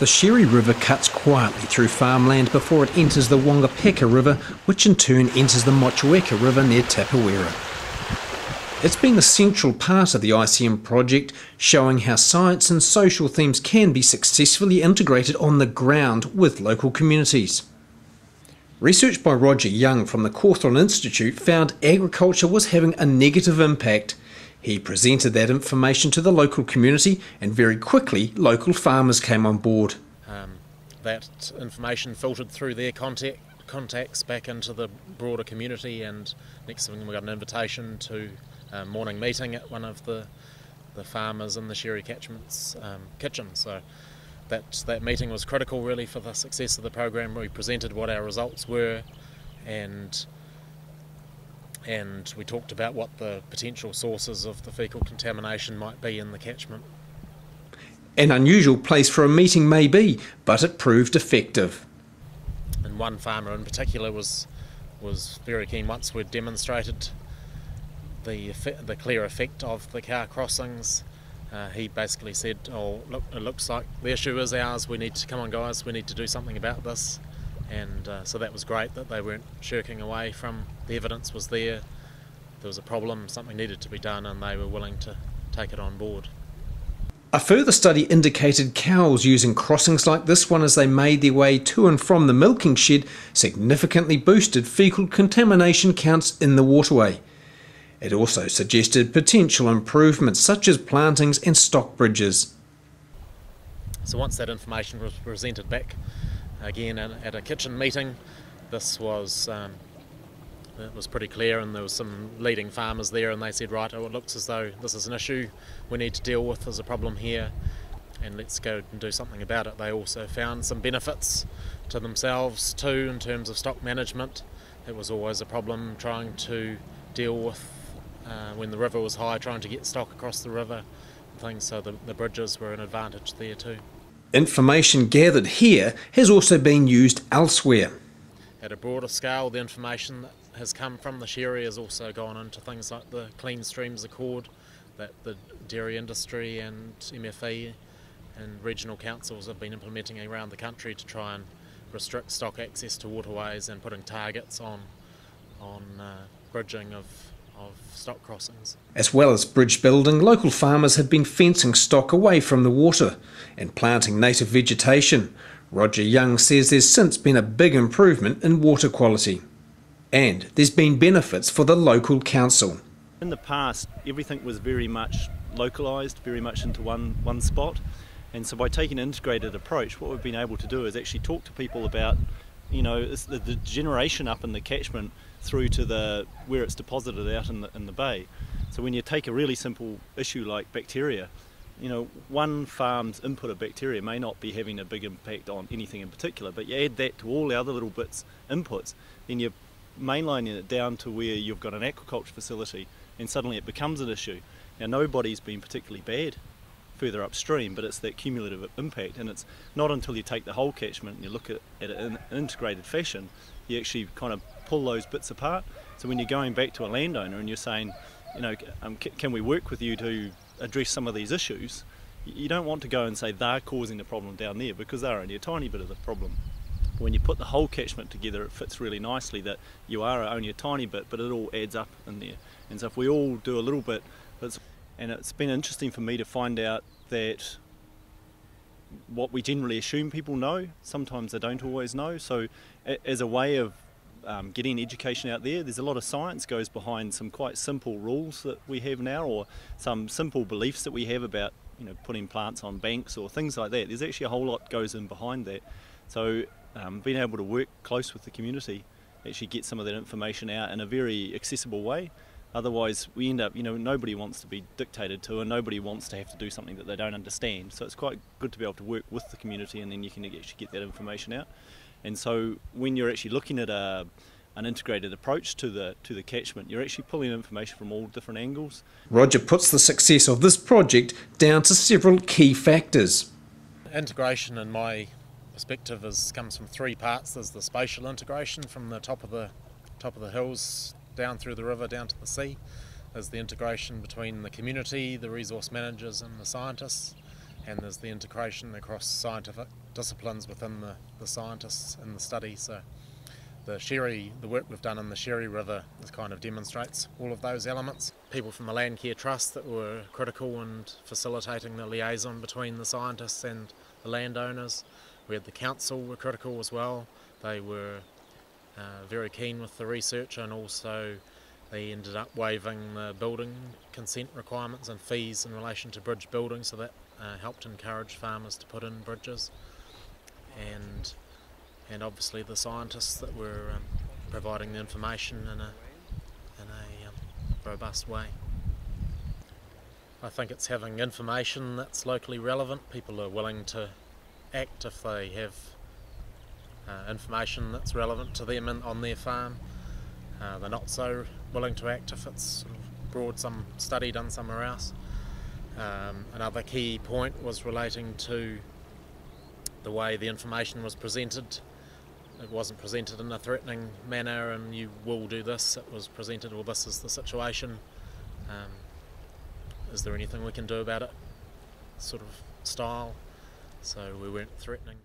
The Sherry River cuts quietly through farmland before it enters the Wangapeka River, which in turn enters the Motueka River near Tapawera. It's been a central part of the ICM project, showing how science and social themes can be successfully integrated on the ground with local communities. Research by Roger Young from the Cawthron Institute found agriculture was having a negative impact. He presented that information to the local community, and very quickly local farmers came on board. That information filtered through their contacts back into the broader community, and next thing we got an invitation to a morning meeting at one of the farmers in the Sherry Catchment's kitchen. So that meeting was critical really for the success of the program. We presented what our results were, and we talked about what the potential sources of the faecal contamination might be in the catchment. An unusual place for a meeting may be, but it proved effective. And one farmer in particular was very keen. Once we'd demonstrated the clear effect of the car crossings, he basically said, "Oh, look, it looks like the issue is ours. We need to come on, guys. We need to do something about this." And so that was great that they weren't shirking away from the evidence was there. There was a problem, something needed to be done, and they were willing to take it on board. A further study indicated cows using crossings like this one as they made their way to and from the milking shed significantly boosted faecal contamination counts in the waterway. It also suggested potential improvements such as plantings and stock bridges. So once that information was presented back again at a kitchen meeting, this was it was pretty clear, and there was some leading farmers there, and they said, right, oh, it looks as though this is an issue we need to deal with. There's a problem here, and let's go and do something about it. They also found some benefits to themselves too in terms of stock management. It was always a problem trying to deal with when the river was high, trying to get stock across the river and things, so the bridges were an advantage there too. Information gathered here has also been used elsewhere. At a broader scale, the information that has come from the Sherry has also gone into things like the Clean Streams Accord that the dairy industry and MFE and regional councils have been implementing around the country to try and restrict stock access to waterways and putting targets on bridging of stock crossings. As well as bridge building, local farmers have been fencing stock away from the water and planting native vegetation. Roger Young says there's since been a big improvement in water quality. And there's been benefits for the local council. In the past, everything was very much localised, very much into one spot. And so by taking an integrated approach, what we've been able to do is actually talk to people about, you know, the generation up in the catchment through to where it's deposited out in the bay. So when you take a really simple issue like bacteria, you know, one farm's input of bacteria may not be having a big impact on anything in particular, but you add that to all the other little bits inputs, then you're mainlining it down to where you've got an aquaculture facility, and suddenly it becomes an issue. Now, nobody's been particularly bad further upstream, but it's that cumulative impact, and it's not until you take the whole catchment and you look at it in an integrated fashion, you actually kind of pull those bits apart. So when you're going back to a landowner and you're saying, you know, can we work with you to address some of these issues, you don't want to go and say they're causing the problem down there, because they're only a tiny bit of the problem. When you put the whole catchment together, it fits really nicely that you are only a tiny bit, but it all adds up in there. And so if we all do a little bit, and it's been interesting for me to find out that what we generally assume people know, sometimes they don't always know. So as a way of getting education out there, there's a lot of science goes behind some quite simple rules that we have now, or some simple beliefs that we have about, you know, putting plants on banks or things like that. There's actually a whole lot goes in behind that. So being able to work close with the community, actually get some of that information out in a very accessible way. Otherwise we end up, you know, nobody wants to be dictated to, and nobody wants to have to do something that they don't understand. So it's quite good to be able to work with the community, and then you can actually get that information out. And so when you're actually looking at an integrated approach to the catchment, you're actually pulling information from all different angles. Roger puts the success of this project down to several key factors. Integration, in my perspective, comes from three parts. There's the spatial integration from the top of the hills down through the river down to the sea. There's the integration between the community, the resource managers and the scientists, and there's the integration across scientific disciplines within the scientists in the study. So the work we've done in the Sherry River kind of demonstrates all of those elements. People from the Landcare Trust that were critical in facilitating the liaison between the scientists and the landowners. We had the council were critical as well. They were very keen with the research, and also they ended up waiving the building consent requirements and fees in relation to bridge building, so that helped encourage farmers to put in bridges. And obviously the scientists that were providing the information in a robust way. I think it's having information that's locally relevant. People are willing to act if they have information that's relevant to them on their farm. They're not so willing to act if it's sort of broad, some study done somewhere else. Another key point was relating to the way the information was presented. It wasn't presented in a threatening manner and you will do this. It was presented, well, this is the situation. Is there anything we can do about it? Sort of style. So we weren't threatening.